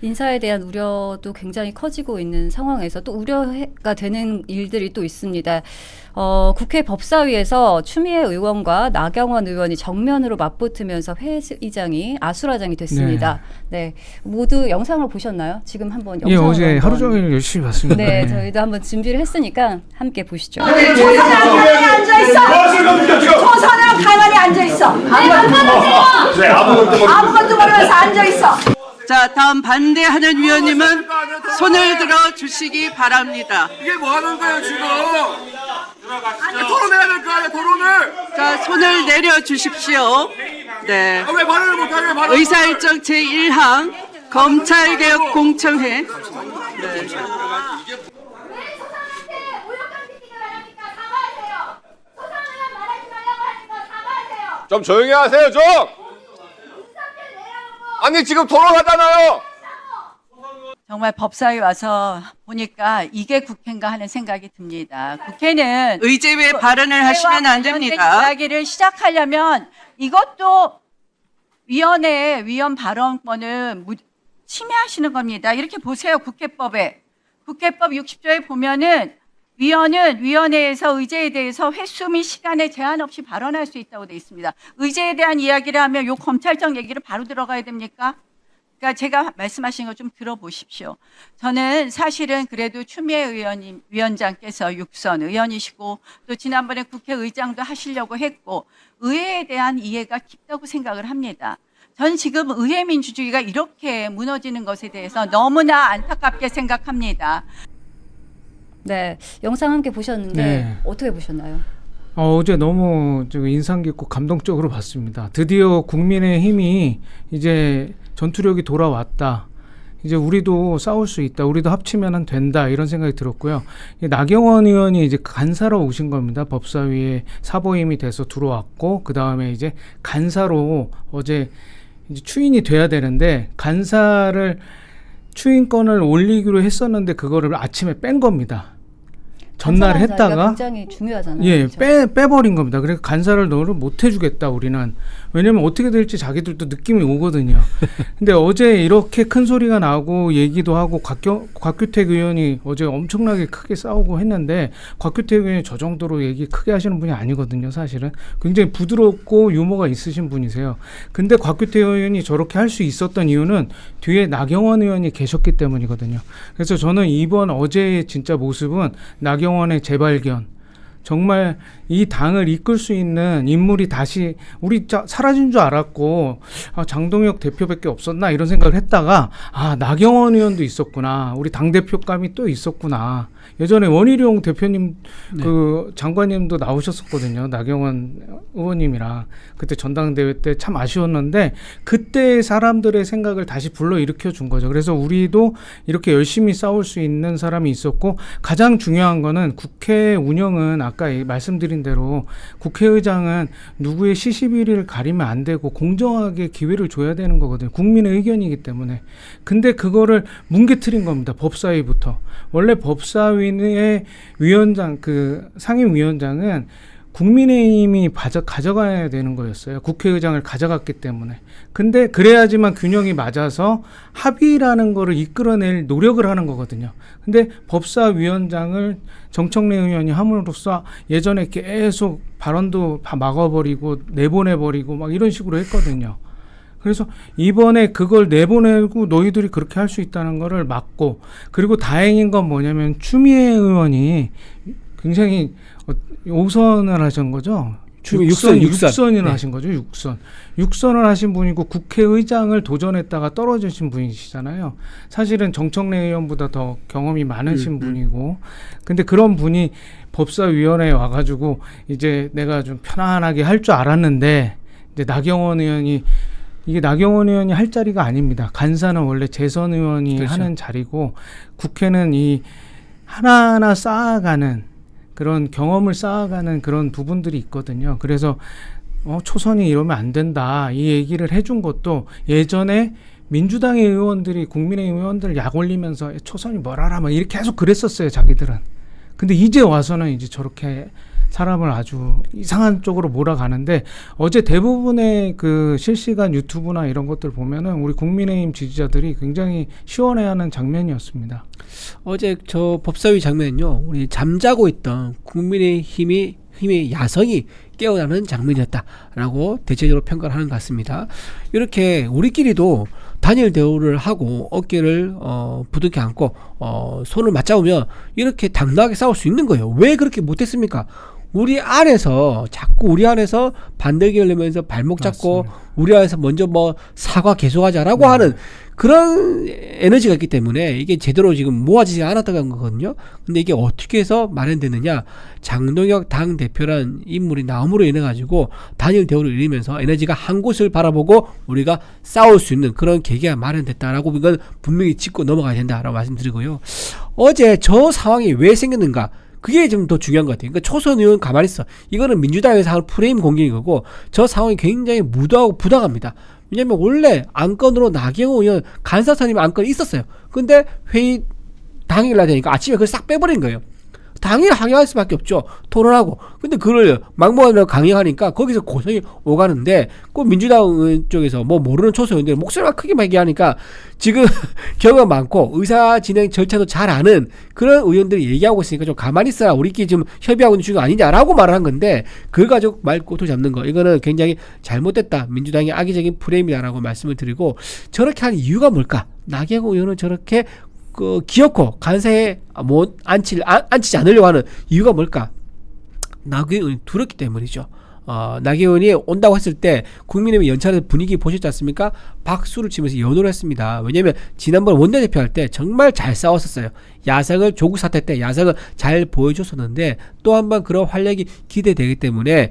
인사에 대한 우려도 굉장히 커지고 있는 상황에서 또 우려가 되는 일들이 또 있습니다. 국회 법사위에서 추미애 의원과 나경원 의원이 정면으로 맞붙으면서 회의장이 아수라장이 됐습니다. 네. 모두 영상을 보셨나요? 지금 한번 영상을 예, 어제 한번. 하루 종일 열심히 봤습니다. 네, 저희도 한번 준비를 했으니까 함께 보시죠. 조선은 가만히 앉아있어. 조선은 가만히 앉아있어. 아무것도 모르면서 앉아있어. 자, 다음 반대하는 위원님은 손을 들어 주시기 바랍니다. 이게 뭐 하는 거예요 지금? 토론해야 될 거 아니야 토론을. 자, 손을 내려 주십시오. 네. 아, 왜 발언을 못하게 발언? 의사일정 제1항 검찰개혁 공청회. 네. 왜 조선한테 모욕감 끼치게 말합니까? 사과하세요. 조선 의원 말하지 말라고 하니까 사과하세요. 좀 조용히 하세요 좀. 아니 지금 토론하잖아요. 정말 법사위 와서 보니까 이게 국회인가 하는 생각이 듭니다. 국회는 의제 외 발언을 하시면 안 됩니다. 이야기를 시작하려면 이것도 위원 발언권을 침해하시는 겁니다. 이렇게 보세요. 국회법에. 국회법 60조에 보면은 위원은 위원회에서 의제에 대해서 횟수 및 시간에 제한 없이 발언할 수 있다고 되어 있습니다. 의제에 대한 이야기를 하면 요 검찰청 얘기를 바로 들어가야 됩니까? 그러니까 제가 말씀하신 거 좀 들어보십시오. 저는 사실은 그래도 추미애 위원장께서 육선 의원이시고 또 지난번에 국회의장도 하시려고 했고 의회에 대한 이해가 깊다고 생각을 합니다. 전 지금 의회 민주주의가 이렇게 무너지는 것에 대해서 너무나 안타깝게 생각합니다. 네, 영상 함께 보셨는데 네. 어떻게 보셨나요? 어제 너무 인상 깊고 감동적으로 봤습니다. 드디어 국민의힘이 이제 전투력이 돌아왔다. 이제 우리도 싸울 수 있다. 우리도 합치면 된다. 이런 생각이 들었고요. 나경원 의원이 이제 간사로 오신 겁니다. 법사위에 사보임이 돼서 들어왔고 그 다음에 이제 간사로 어제 이제 추인이 돼야 되는데 간사를 추인권을 올리기로 했었는데 그거를 아침에 뺀 겁니다. 전날 간사라는 자리가 했다가 굉장히 중요하잖아요. 예, 그렇죠? 빼버린 겁니다. 그래서 간사를 너를 못 해주겠다 우리는. 왜냐면 어떻게 될지 자기들도 느낌이 오거든요. 근데 어제 이렇게 큰 소리가 나고 얘기도 하고 곽규택 의원이 어제 엄청나게 크게 싸우고 했는데 곽규택 의원이 저 정도로 얘기 크게 하시는 분이 아니거든요. 사실은 굉장히 부드럽고 유머가 있으신 분이세요. 근데 곽규택 의원이 저렇게 할 수 있었던 이유는 뒤에 나경원 의원이 계셨기 때문이거든요. 그래서 저는 이번 어제의 진짜 모습은 나경원의 재발견, 정말 이 당을 이끌 수 있는 인물이 다시 우리 사라진 줄 알았고 장동혁 대표밖에 없었나 이런 생각을 했다가 나경원 의원도 있었구나, 우리 당대표감이 또 있었구나. 예전에 원희룡 대표님 그 장관님도 나오셨었거든요. 나경원 의원님이랑 그때 전당대회 때 참 아쉬웠는데 그때 사람들의 생각을 다시 불러일으켜 준 거죠. 그래서 우리도 이렇게 열심히 싸울 수 있는 사람이 있었고 가장 중요한 거는 국회 운영은 아까 말씀드린 대로 국회의장은 누구의 시시비리를 가리면 안 되고 공정하게 기회를 줘야 되는 거거든요. 국민의 의견이기 때문에. 근데 그거를 뭉개트린 겁니다. 법사위부터. 원래 법사위의 위원장, 그 상임위원장은 국민의힘이 가져가야 되는 거였어요. 국회의장을 가져갔기 때문에. 근데 그래야지만 균형이 맞아서 합의라는 거를 이끌어낼 노력을 하는 거거든요. 근데 법사위원장을 정청래 의원이 함으로써 예전에 계속 발언도 다 막아버리고 내보내버리고 막 이런 식으로 했거든요. 그래서 이번에 그걸 내보내고 너희들이 그렇게 할 수 있다는 거를 막고, 그리고 다행인 건 뭐냐면 추미애 의원이 굉장히 오선을 하신 거죠. 육선을 하신 거죠. 육선을 하신 분이고 국회의장을 도전했다가 떨어지신 분이시잖아요. 사실은 정청래 의원보다 더 경험이 많으신 분이고, 근데 그런 분이 법사위원회에 와가지고 이제 내가 좀 편안하게 할 줄 알았는데 이제 나경원 의원이, 이게 나경원 의원이 할 자리가 아닙니다. 간사는 원래 재선 의원이 그렇죠. 하는 자리고, 국회는 이 하나하나 쌓아가는 그런 경험을 쌓아가는 그런 부분들이 있거든요. 그래서 초선이 이러면 안 된다 이 얘기를 해준 것도, 예전에 민주당의 의원들이 국민의힘 의원들 약 올리면서 초선이 뭐라라 막 이렇게 계속 그랬었어요, 자기들은. 근데 이제 와서는 이제 저렇게 사람을 아주 이상한 쪽으로 몰아가는데 어제 대부분의 그 실시간 유튜브나 이런 것들 보면은 우리 국민의힘 지지자들이 굉장히 시원해하는 장면이었습니다. 어제 저 법사위 장면은요, 우리 잠자고 있던 국민의힘의 야성이 깨어나는 장면이었다라고 대체적으로 평가를 하는 것 같습니다. 이렇게 우리끼리도 단일 대우를 하고 어깨를 부둥켜 안고 손을 맞잡으면 이렇게 당당하게 싸울 수 있는 거예요. 왜 그렇게 못했습니까? 자꾸 우리 안에서 반대기를 내면서 발목 잡고 맞습니다. 우리 안에서 먼저 뭐 사과 계속하자라고 하는 그런 에너지가 있기 때문에 이게 제대로 지금 모아지지 않았다는 거거든요. 근데 이게 어떻게 해서 마련되느냐? 장동혁 당대표란 인물이 나옴으로 인해 가지고 단일 대우를 이루면서 에너지가 한 곳을 바라보고 우리가 싸울 수 있는 그런 계기가 마련됐다라고 이건 분명히 짚고 넘어가야 된다라고 말씀드리고요. 어제 저 상황이 왜 생겼는가? 그게 좀 더 중요한 것 같아요. 그러니까 초선 의원 가만히 있어. 이거는 민주당에서 하는 프레임 공격인 거고 저 상황이 굉장히 무도하고 부당합니다. 왜냐면 원래 안건으로 나경원 의원 간사선임 안건이 있었어요. 근데 회의 당일날 되니까 아침에 그걸 싹 빼버린 거예요. 당일 항의할 수밖에 없죠. 토론하고. 근데 그걸 막무가내로 강행하니까 거기서 고성이 오가는데 그 민주당 쪽에서 뭐 모르는 초선 의원들 목소리가 크게 얘기하니까 지금 경험 많고 의사 진행 절차도 잘 아는 그런 의원들이 얘기하고 있으니까 좀 가만히 있어라. 우리끼리 지금 협의하고 있는 중이 아니냐라고 말을 한 건데 그걸 가지고 말꼬투 잡는 거. 이거는 굉장히 잘못됐다. 민주당의 악의적인 프레임이다라고 말씀을 드리고 저렇게 한 이유가 뭘까? 나경원 의원은 저렇게 기어코 간사에 앉히지 않으려고 하는 이유가 뭘까? 나경원이 두렵기 때문이죠. 나경원이 온다고 했을 때 국민의힘 연찬의 분위기 보셨지 않습니까? 박수를 치면서 연호를 했습니다. 왜냐하면 지난번 원내대표 할 때 정말 잘 싸웠었어요. 조국 사태 때 야성을 잘 보여줬었는데 또 한 번 그런 활약이 기대되기 때문에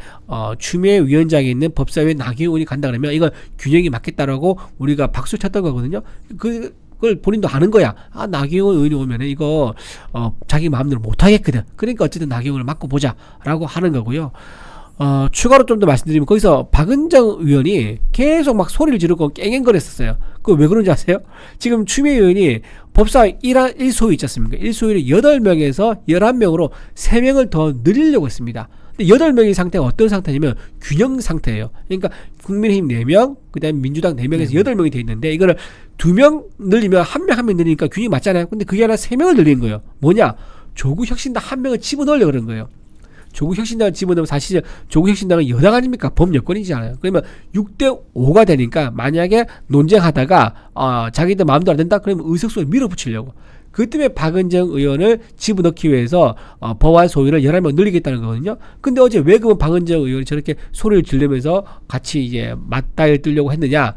추미애 위원장에 있는 법사위에 나경원이 간다 그러면 이건 균형이 맞겠다라고 우리가 박수 쳤던 거거든요. 그걸 본인도 아는 거야. 나경원 의원이 오면은 이거 자기 마음대로 못 하겠거든. 그러니까 어쨌든 나경원을 맡고 보자라고 하는 거고요. 추가로 좀 더 말씀드리면 거기서 박은정 의원이 계속 막 소리를 지르고 깽깽거렸었어요. 그거 왜 그런지 아세요? 지금 추미애 의원이 법사위 1소위 있지 않습니까? 1소위를 8명에서 11명으로 3명을 더 늘리려고 했습니다. 근데 8명의 상태가 어떤 상태냐면 균형 상태예요. 그러니까 국민의힘 4명, 그 다음에 민주당 4명에서 8명이 돼 있는데 이거를 2명 늘리면 1명 늘리니까 균형이 맞잖아요. 근데 그게 아니라 3명을 늘리는 거예요. 뭐냐? 조국혁신당 1명을 집어넣으려고 그런 거예요. 조국혁신당을 집어넣으면 사실 조국혁신당은 여당 아닙니까? 범여권이잖아요. 그러면 6대5가 되니까 만약에 논쟁하다가 자기들 마음대로 안 된다? 그러면 의석수를 밀어붙이려고. 그 때문에 박은정 의원을 집어넣기 위해서 법안 소위를 11명 늘리겠다는 거거든요. 근데 어제 왜 그러면 박은정 의원이 저렇게 소리를 지르면서 같이 이제 맞다일 뜨려고 했느냐?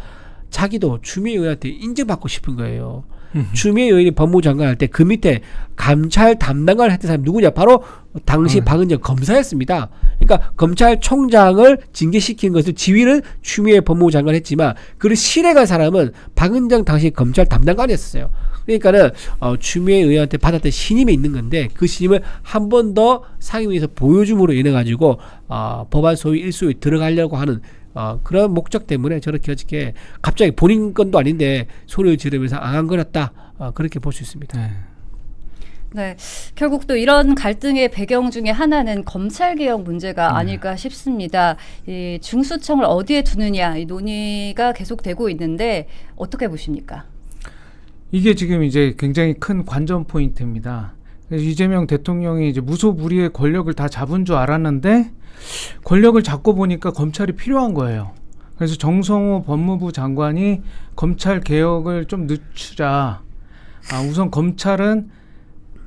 자기도 추미애 의원한테 인정받고 싶은 거예요. 추미애 의원이 법무부 장관 할 때 그 밑에 감찰 담당관을 했던 사람이 누구냐? 바로 당시 박은정 검사였습니다. 그러니까 검찰총장을 징계시킨 것을 지휘를 추미애 법무부 장관이 했지만 그를 실행한 사람은 박은정 당시 검찰 담당관이었어요. 그러니까는 추미애 의원한테 받았던 신임이 있는 건데 그 신임을 한 번 더 상임위에서 보여줌으로 인해 가지고 법안 소위 1소위 들어가려고 하는 그런 목적 때문에 저렇게 어저께 갑자기 본인 건도 아닌데 소리를 지르면서 앙앙거렸다. 그렇게 볼 수 있습니다. 네, 결국 또 이런 갈등의 배경 중에 하나는 검찰개혁 문제가 아닐까 싶습니다. 이 중수청을 어디에 두느냐 이 논의가 계속되고 있는데 어떻게 보십니까? 이게 지금 이제 굉장히 큰 관전 포인트입니다. 이재명 대통령이 이제 무소불위의 권력을 다 잡은 줄 알았는데 권력을 잡고 보니까 검찰이 필요한 거예요. 그래서 정성호 법무부 장관이 검찰 개혁을 좀 늦추자. 우선 검찰은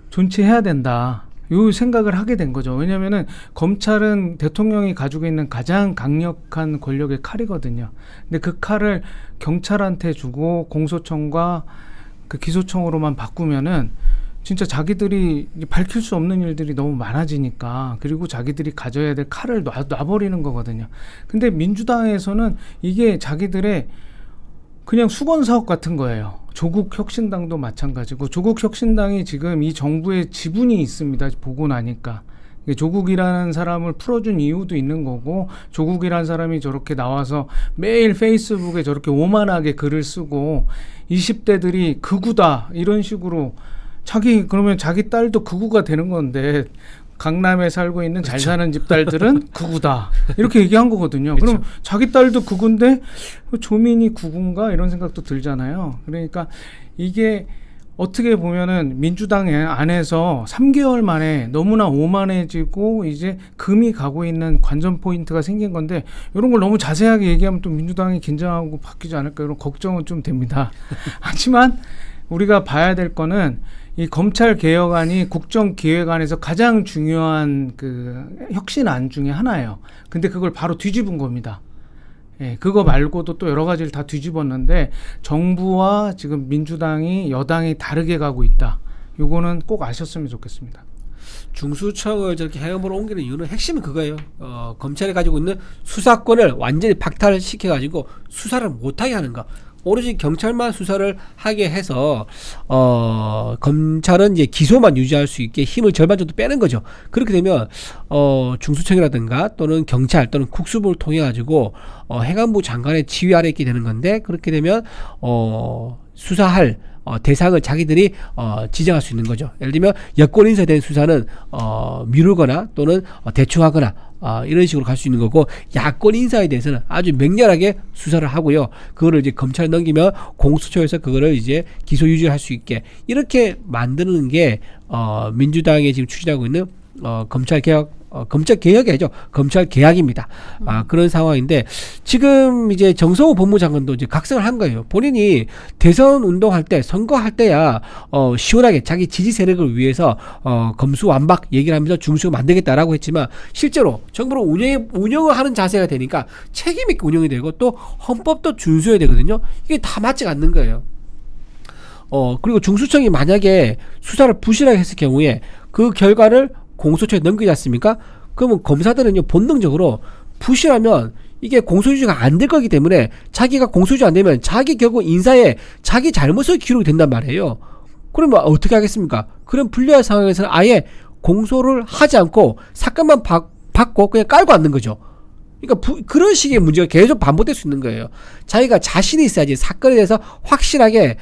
존치해야 된다. 이 생각을 하게 된 거죠. 왜냐하면은 검찰은 대통령이 가지고 있는 가장 강력한 권력의 칼이거든요. 근데 그 칼을 경찰한테 주고 공소청과 그 기소청으로만 바꾸면은 진짜 자기들이 밝힐 수 없는 일들이 너무 많아지니까 그리고 자기들이 가져야 될 칼을 놔버리는 거거든요. 근데 민주당에서는 이게 자기들의 그냥 수건사업 같은 거예요. 조국혁신당도 마찬가지고 조국혁신당이 지금 이 정부의 지분이 있습니다. 보고 나니까. 조국이라는 사람을 풀어준 이유도 있는 거고 조국이라는 사람이 저렇게 나와서 매일 페이스북에 저렇게 오만하게 글을 쓰고 20대들이 극우다 이런 식으로 그러면 자기 딸도 극우가 되는 건데 강남에 살고 있는 잘 사는 집 딸들은 극우다 이렇게 얘기한 거거든요. 그럼 자기 딸도 극우인데 조민이 극우인가 이런 생각도 들잖아요. 그러니까 이게 어떻게 보면은 민주당 안에서 3개월 만에 너무나 오만해지고 이제 금이 가고 있는 관전 포인트가 생긴 건데 이런 걸 너무 자세하게 얘기하면 또 민주당이 긴장하고 바뀌지 않을까 이런 걱정은 좀 됩니다. 하지만 우리가 봐야 될 거는 이 검찰 개혁안이 국정기획안에서 가장 중요한 그 혁신안 중에 하나예요. 근데 그걸 바로 뒤집은 겁니다. 예, 그거 말고도 또 여러 가지를 다 뒤집었는데 정부와 지금 민주당이 여당이 다르게 가고 있다. 요거는 꼭 아셨으면 좋겠습니다. 중수청을 저렇게 해외으로 옮기는 이유는 핵심은 그거예요. 검찰이 가지고 있는 수사권을 완전히 박탈시켜가지고 수사를 못하게 하는 거. 오로지 경찰만 수사를 하게 해서 검찰은 이제 기소만 유지할 수 있게 힘을 절반 정도 빼는 거죠. 그렇게 되면 중수청이라든가 또는 경찰 또는 국수부를 통해 가지고 행안부 장관의 지휘 아래 있게 되는 건데 그렇게 되면 수사할 대상을 자기들이 지정할 수 있는 거죠. 예를 들면 여권 인사에 대한 수사는 미루거나 또는 대충하거나 이런 식으로 갈 수 있는 거고 야권 인사에 대해서는 아주 맹렬하게 수사를 하고요. 그거를 이제 검찰에 넘기면 공수처에서 그거를 이제 기소 유지할 수 있게 이렇게 만드는 게 민주당이 지금 추진하고 있는 검찰 개혁이 아니죠. 검찰 개혁입니다. 그런 상황인데 지금 이제 정성호 법무장관도 이제 각성을 한 거예요. 본인이 대선 운동할 때 선거할 때야 시원하게 자기 지지 세력을 위해서 검수완박 얘기를 하면서 중수 만들겠다라고 했지만 실제로 정부로 운영을 하는 자세가 되니까 책임 있게 운영이 되고 또 헌법도 준수해야 되거든요. 이게 다 맞지가 않는 거예요. 그리고 중수청이 만약에 수사를 부실하게 했을 경우에 그 결과를 공소처에 넘기지 않습니까? 그러면 검사들은요 본능적으로 부실하면 이게 공소유지가 안 될 거기 때문에 자기가 공소유지 안 되면 자기 결국 인사에 자기 잘못을 기록이 된단 말이에요. 그러면 어떻게 하겠습니까? 그런 불리한 상황에서는 아예 공소를 하지 않고 사건만 받고 그냥 깔고 앉는 거죠. 그러니까 그런 식의 문제가 계속 반복될 수 있는 거예요. 자기가 자신이 있어야지 사건에 대해서 확실하게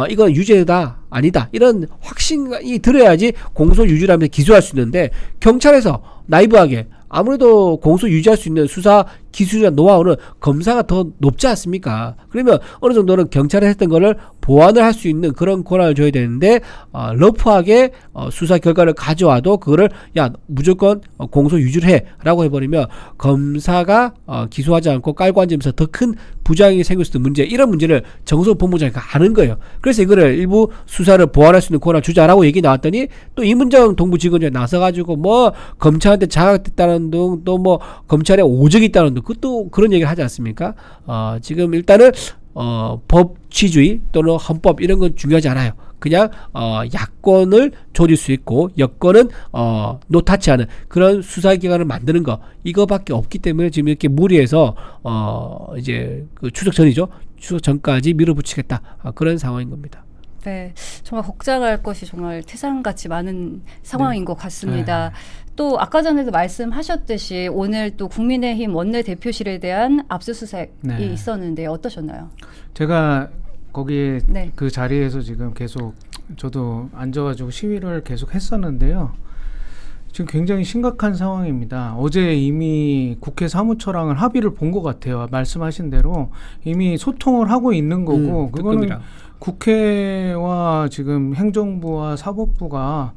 이건 유죄다 아니다 이런 확신이 들어야지 공소 유지를 하면서 기소할 수 있는데 경찰에서 나이브하게 아무래도 공소 유지할 수 있는 수사 기술이나 노하우는 검사가 더 높지 않습니까? 그러면 어느 정도는 경찰에 했던 거를 보완을 할 수 있는 그런 권한을 줘야 되는데 러프하게 수사 결과를 가져와도 그거를 야 무조건 공소 유지를 해라고 해버리면 검사가 기소하지 않고 깔고 앉으면서 더 큰 부작용이 생길 수 있는 문제 이런 문제를 정성호 법무장관이 아는 거예요. 그래서 이거를 일부 수사를 보완할 수 있는 권한을 주자라고 얘기 나왔더니 또 이문정 동부지검장이 나서가지고 뭐 검찰한테 자각됐다는 등 또 뭐 검찰에 오적이 있다는 등 그것도 그런 얘기를 하지 않습니까? 지금 일단은 법치주의 또는 헌법 이런 건 중요하지 않아요. 그냥 야권을 조질 수 있고 여권은 노타치하는 그런 수사기관을 만드는 거 이거밖에 없기 때문에 지금 이렇게 무리해서 이제 그 추석 전이죠. 추석 전까지 밀어붙이겠다 그런 상황인 겁니다. 네, 정말 걱정할 것이 정말 태산같이 많은 상황인 것 같습니다. 또 아까 전에도 말씀하셨듯이 오늘 또 국민의힘 원내대표실에 대한 압수수색이 있었는데 어떠셨나요? 제가 거기 네. 그 자리에서 지금 계속 저도 앉아가지고 시위를 계속 했었는데요. 지금 굉장히 심각한 상황입니다. 어제 이미 국회 사무처랑은 합의를 본 것 같아요. 말씀하신 대로 이미 소통을 하고 있는 거고 그거는 국회와 지금 행정부와 사법부가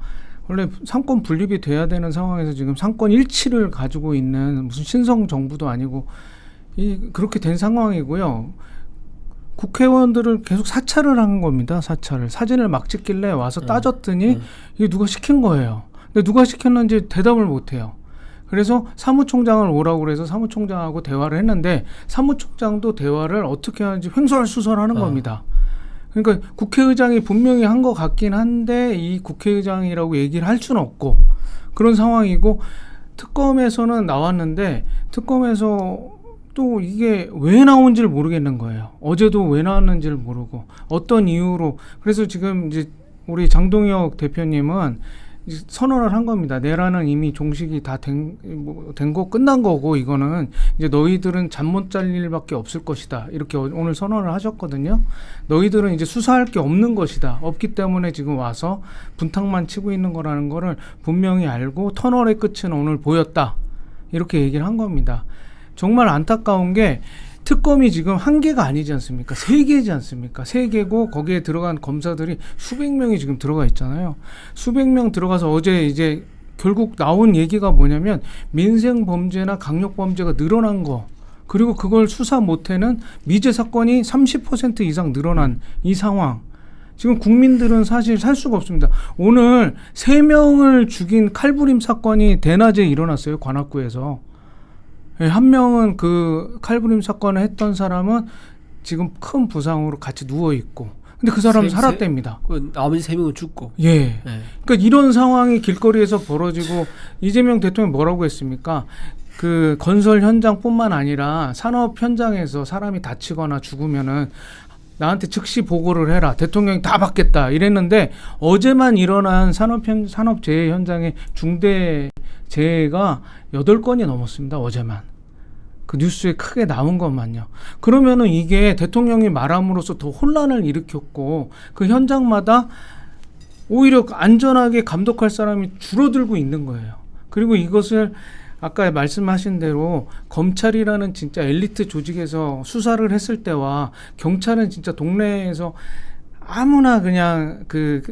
원래 상권 분립이 돼야 되는 상황에서 지금 상권 일치를 가지고 있는 무슨 신성 정부도 아니고 그렇게 된 상황이고요. 국회의원들을 계속 사찰을 한 겁니다. 사진을 막 찍길래 와서 따졌더니 이게 누가 시킨 거예요. 근데 누가 시켰는지 대답을 못 해요. 그래서 사무총장을 오라고 그래서 사무총장하고 대화를 했는데 사무총장도 대화를 어떻게 하는지 횡설수설하는 겁니다. 그러니까 국회의장이 분명히 한 것 같긴 한데 이 국회의장이라고 얘기를 할 수는 없고 그런 상황이고 특검에서는 나왔는데 특검에서 또 이게 왜 나온지를 모르겠는 거예요. 어제도 왜 나왔는지를 모르고 어떤 이유로 그래서 지금 이제 우리 장동혁 대표님은 이제 선언을 한 겁니다. 내란은 이미 종식이 다 된 거 끝난 거고 이거는 이제 너희들은 잠 못 잘 일밖에 없을 것이다. 이렇게 오늘 선언을 하셨거든요. 너희들은 이제 수사할 게 없는 것이다. 없기 때문에 지금 와서 분탕만 치고 있는 거라는 거를 분명히 알고 터널의 끝은 오늘 보였다. 이렇게 얘기를 한 겁니다. 정말 안타까운 게 특검이 지금 한 개가 아니지 않습니까? 3개지 않습니까? 3개고 거기에 들어간 검사들이 수백 명이 지금 들어가 있잖아요. 수백 명 들어가서 어제 이제 결국 나온 얘기가 뭐냐면 민생 범죄나 강력 범죄가 늘어난 거. 그리고 그걸 수사 못해는 미제 사건이 30% 이상 늘어난 이 상황. 지금 국민들은 사실 살 수가 없습니다. 오늘 3명을 죽인 칼부림 사건이 대낮에 일어났어요. 관악구에서. 한 명은 그 칼부림 사건을 했던 사람은 지금 큰 부상으로 같이 누워 있고, 근데 그 사람은 살았답니다. 나머지 3명은 죽고. 예. 네. 그러니까 이런 상황이 길거리에서 벌어지고 이재명 대통령이 뭐라고 했습니까? 그 건설 현장뿐만 아니라 산업 현장에서 사람이 다치거나 죽으면은 나한테 즉시 보고를 해라. 대통령이 다 받겠다. 이랬는데 어제만 일어난 산업재해 현장의 중대 재해가 8건이 넘었습니다. 어제만. 그 뉴스에 크게 나온 것만요. 그러면은 이게 대통령이 말함으로써 더 혼란을 일으켰고 그 현장마다 오히려 안전하게 감독할 사람이 줄어들고 있는 거예요. 그리고 이것을 아까 말씀하신 대로 검찰이라는 진짜 엘리트 조직에서 수사를 했을 때와 경찰은 진짜 동네에서 아무나 그냥 그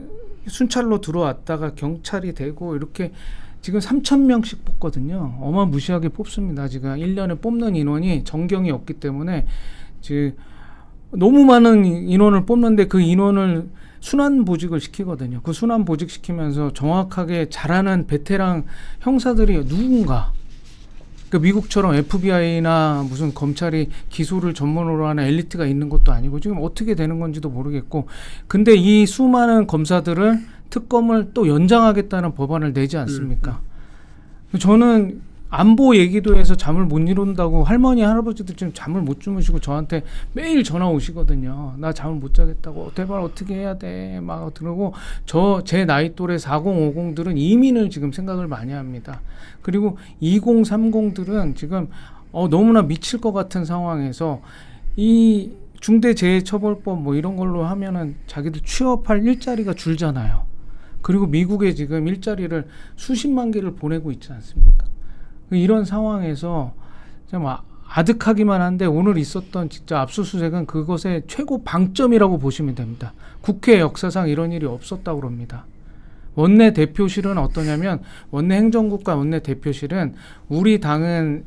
순찰로 들어왔다가 경찰이 되고 이렇게 지금 3,000명씩 뽑거든요. 어마무시하게 뽑습니다. 지금 1년에 뽑는 인원이 정경이 없기 때문에 지금 너무 많은 인원을 뽑는데 그 인원을 순환 보직을 시키거든요. 그 순환 보직 시키면서 정확하게 잘하는 베테랑 형사들이 누군가, 그러니까 미국처럼 FBI나 무슨 검찰이 기소를 전문으로 하는 엘리트가 있는 것도 아니고 지금 어떻게 되는 건지도 모르겠고, 근데 이 수많은 검사들을 특검을 또 연장하겠다는 법안을 내지 않습니까? 저는 안보 얘기도 해서 잠을 못 이룬다고 할머니 할아버지들 지금 잠을 못 주무시고 저한테 매일 전화 오시거든요. 나 잠을 못 자겠다고, 대발 어떻게 해야 돼 막 들고, 제 나이 또래 40, 50들은 이민을 지금 생각을 많이 합니다. 그리고 20, 30들은 지금 너무나 미칠 것 같은 상황에서 이 중대재해처벌법 뭐 이런 걸로 하면은 자기들 취업할 일자리가 줄잖아요. 그리고 미국에 지금 일자리를 수십만 개를 보내고 있지 않습니까? 이런 상황에서 좀 아득하기만 한데 오늘 있었던 진짜 압수수색은 그것의 최고 방점이라고 보시면 됩니다. 국회 역사상 이런 일이 없었다고 그럽니다. 원내 대표실은 어떠냐면, 원내 행정국과 원내 대표실은 우리 당은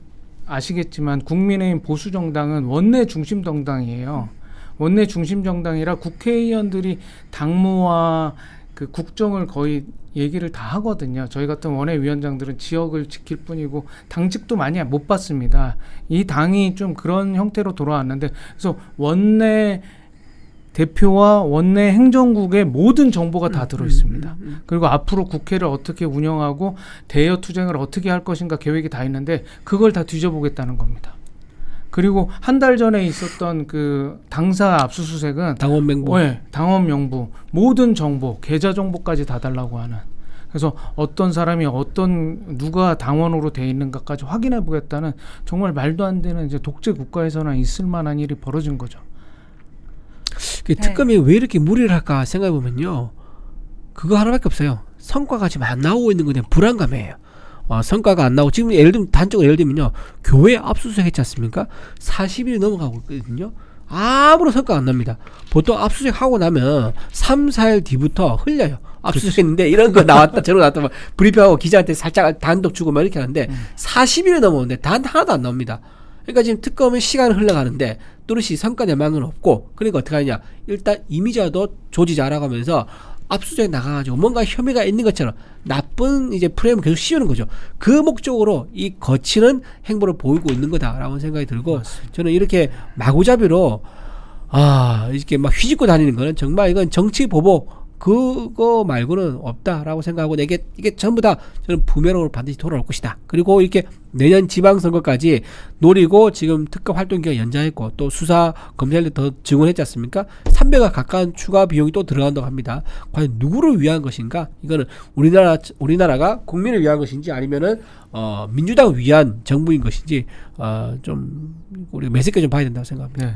아시겠지만 국민의힘 보수정당은 원내 중심 정당이에요. 원내 중심 정당이라 국회의원들이 당무와 그 국정을 거의 얘기를 다 하거든요. 저희 같은 원외위원장들은 지역을 지킬 뿐이고 당직도 많이 못 받습니다. 이 당이 좀 그런 형태로 돌아왔는데, 그래서 원내 대표와 원내 행정국의 모든 정보가 다 들어있습니다. 그리고 앞으로 국회를 어떻게 운영하고 대여 투쟁을 어떻게 할 것인가 계획이 다 있는데 그걸 다 뒤져보겠다는 겁니다. 그리고 한 달 전에 있었던 그 당사 압수수색은 당원 명부, 네, 당원 명부, 모든 정보, 계좌 정보까지 다 달라고 하는. 그래서 어떤 사람이 누가 당원으로 돼 있는가까지 확인해 보겠다는 정말 말도 안 되는 이제 독재 국가에서나 있을 만한 일이 벌어진 거죠. 특검이 왜 이렇게 무리를 할까 생각해 보면요, 그거 하나밖에 없어요. 성과가 지금 안 나오고 있는 거는 불안감이에요. 성과가 안 나오고, 지금 단적으로 예를 들면요, 교회 압수수색 했지 않습니까? 40일이 넘어가고 있거든요. 아무런 성과가 안 납니다. 보통 압수수색 하고 나면 3, 4일 뒤부터 흘려요. 압수수색 했는데 이런 거 나왔다 저런 거 나왔다 막 브리핑하고 기자한테 살짝 단독 주고 막 이렇게 하는데 40일이 넘어오는데 단 하나도 안 나옵니다. 그러니까 지금 특검은 시간을 흘러가는데 또렷이 성과 내망은 없고, 그러니까 어떻게 하냐, 일단 이미자도 조지자 알아가면서 압수수색 나가가지고 뭔가 혐의가 있는 것처럼 나쁜 이제 프레임을 계속 씌우는 거죠. 그 목적으로 이 거치는 행보를 보이고 있는 거다라고 생각이 들고, 맞습니다. 저는 이렇게 마구잡이로 이렇게 막 휘짓고 다니는 거는 정말 이건 정치 보복 그거 말고는 없다라고 생각하고 이게 전부 다 저는 부메랑으로 반드시 돌아올 것이다. 그리고 이렇게 내년 지방선거까지 노리고 지금 특검 활동 기간 연장했고 또 수사 검찰도 더 증원했지 않습니까? 300억 가까운 추가 비용이 또 들어간다고 합니다. 과연 누구를 위한 것인가? 이거는 우리나라가 국민을 위한 것인지 아니면은 민주당을 위한 정부인 것인지 좀 우리가 매섭게 좀 봐야 된다고 생각합니다. 네.